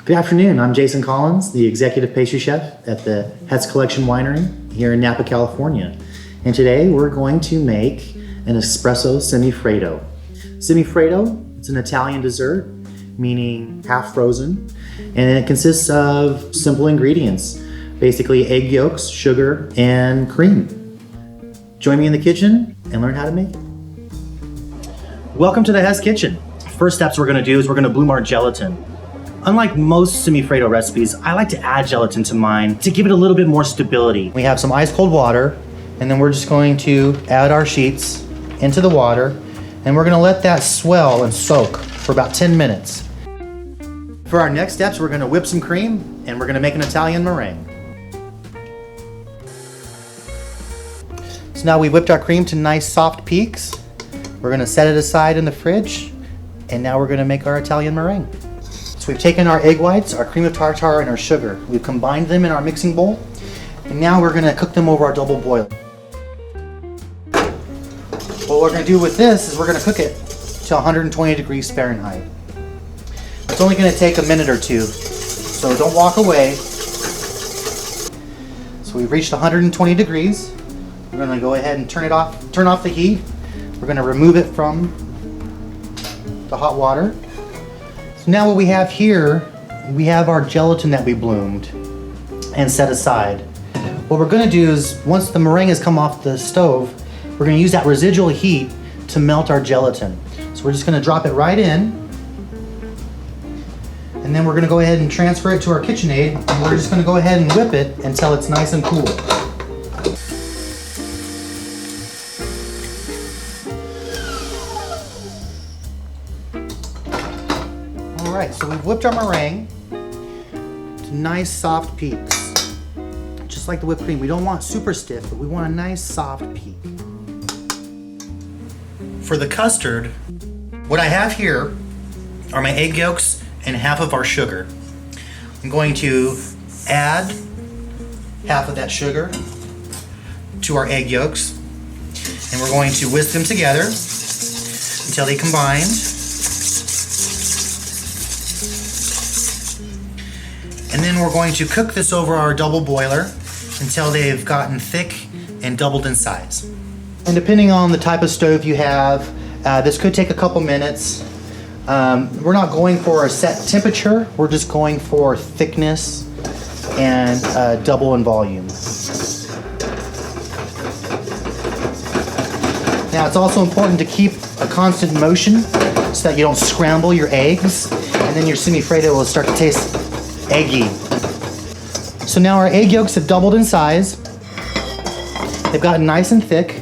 Good afternoon, I'm Jason Collins, the Executive Pastry Chef at the Hess Collection Winery here in Napa, California. And today we're going to make an Espresso Semifreddo. Semifreddo, it's an Italian dessert, meaning half frozen, and it consists of simple ingredients, basically egg yolks, sugar, and cream. Join me in the kitchen and learn how to make it. Welcome to the Hess Kitchen. First steps we're going to do is we're going to bloom our gelatin. Unlike most semifreddo recipes, I like to add gelatin to mine to give it a little bit more stability. We have some ice cold water, and then we're just going to add our sheets into the water, and we're going to let that swell and soak for about 10 minutes. For our next steps, we're going to whip some cream, and we're going to make an Italian meringue. So now we whipped our cream to nice soft peaks. We're going to set it aside in the fridge, and now we're going to make our Italian meringue. So we've taken our egg whites, our cream of tartar, and our sugar. We've combined them in our mixing bowl, and now we're going to cook them over our double boiler. What we're going to do with this is we're going to cook it to 120 degrees Fahrenheit. It's only going to take a minute or two, so don't walk away. So we've reached 120 degrees. We're going to go ahead and turn off the heat. We're going to remove it from the hot water. So now what we have here, we have our gelatin that we bloomed and set aside. What we're going to do is, once the meringue has come off the stove, we're going to use that residual heat to melt our gelatin. So we're just going to drop it right in, and then we're going to go ahead and transfer it to our KitchenAid, and we're just going to go ahead and whip it until it's nice and cool. Alright, so we've whipped our meringue to nice soft peaks. Just like the whipped cream, we don't want super stiff, but we want a nice soft peak. For the custard, what I have here are my egg yolks and half of our sugar. I'm going to add half of that sugar to our egg yolks, and we're going to whisk them together until they combine. And then we're going to cook this over our double boiler until they've gotten thick and doubled in size. And depending on the type of stove you have, this could take a couple minutes. We're not going for a set temperature, we're just going for thickness and double in volume. Now it's also important to keep a constant motion so that you don't scramble your eggs, and then your semifreddo will start to taste eggy. So now our egg yolks have doubled in size. They've gotten nice and thick.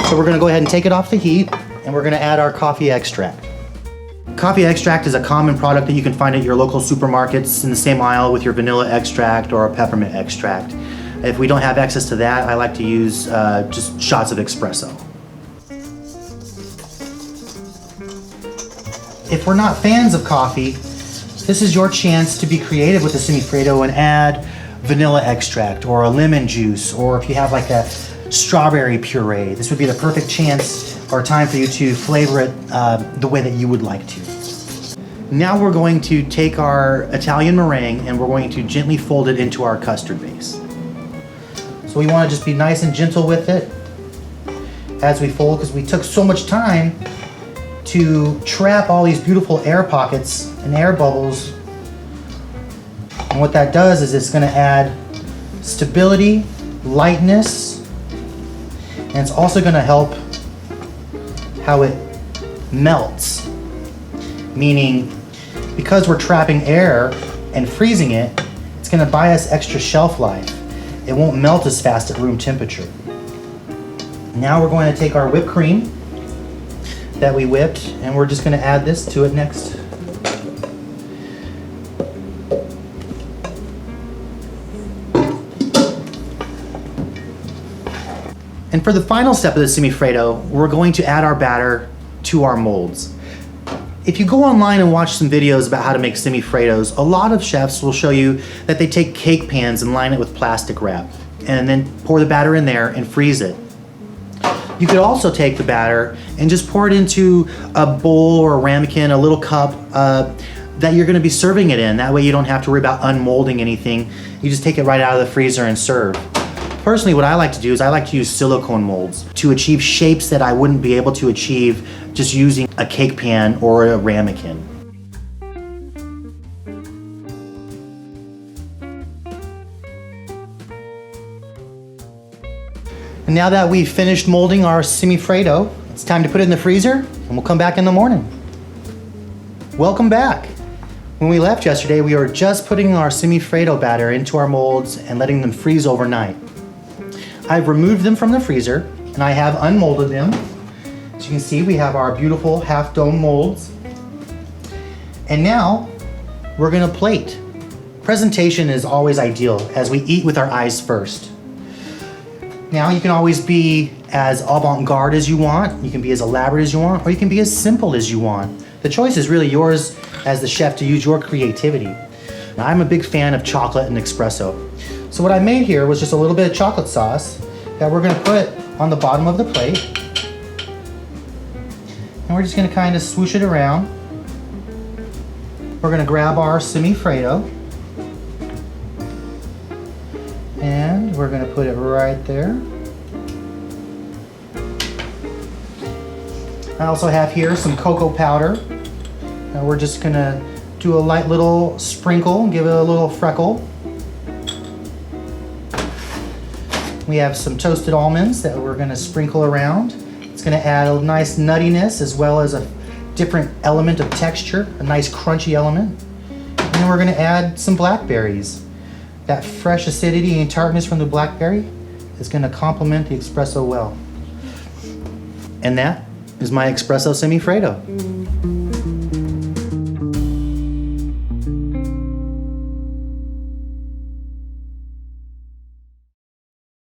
So we're going to go ahead and take it off the heat, and we're going to add our coffee extract. Coffee extract is a common product that you can find at your local supermarkets in the same aisle with your vanilla extract or a peppermint extract. If we don't have access to that, I like to use just shots of espresso. If we're not fans of coffee, this is your chance to be creative with the semifreddo and add vanilla extract or a lemon juice, or if you have like a strawberry puree, this would be the perfect chance or time for you to flavor it the way that you would like to. Now we're going to take our Italian meringue and we're going to gently fold it into our custard base. So we want to just be nice and gentle with it as we fold, because we took so much time to trap all these beautiful air pockets and air bubbles. And what that does is it's going to add stability, lightness, and it's also going to help how it melts. Meaning, because we're trapping air and freezing it, it's going to buy us extra shelf life. It won't melt as fast at room temperature. Now we're going to take our whipped cream that we whipped, and we're just going to add this to it next. And for the final step of the semifreddo, we're going to add our batter to our molds. If you go online and watch some videos about how to make semifreddos, a lot of chefs will show you that they take cake pans and line it with plastic wrap, and then pour the batter in there and freeze it. You could also take the batter and just pour it into a bowl or a ramekin, a little cup, that you're going to be serving it in. That way you don't have to worry about unmolding anything. You just take it right out of the freezer and serve. Personally, what I like to do is I like to use silicone molds to achieve shapes that I wouldn't be able to achieve just using a cake pan or a ramekin. And now that we've finished molding our semifreddo, it's time to put it in the freezer and we'll come back in the morning. Welcome back. When we left yesterday, we were just putting our semifreddo batter into our molds and letting them freeze overnight. I've removed them from the freezer and I have unmolded them. As you can see, we have our beautiful half dome molds. And now we're gonna plate. Presentation is always ideal as we eat with our eyes first. Now you can always be as avant-garde as you want, you can be as elaborate as you want, or you can be as simple as you want. The choice is really yours as the chef to use your creativity. Now, I'm a big fan of chocolate and espresso. So what I made here was just a little bit of chocolate sauce that we're gonna put on the bottom of the plate. And we're just gonna kind of swoosh it around. We're gonna grab our semifreddo and we're gonna put it right there. I also have here some cocoa powder. Now we're just gonna do a light little sprinkle, give it a little freckle. We have some toasted almonds that we're gonna sprinkle around. It's gonna add a nice nuttiness as well as a different element of texture, a nice crunchy element. And then we're gonna add some blackberries. That fresh acidity and tartness from the blackberry is gonna complement the espresso well. And that is my espresso semifreddo.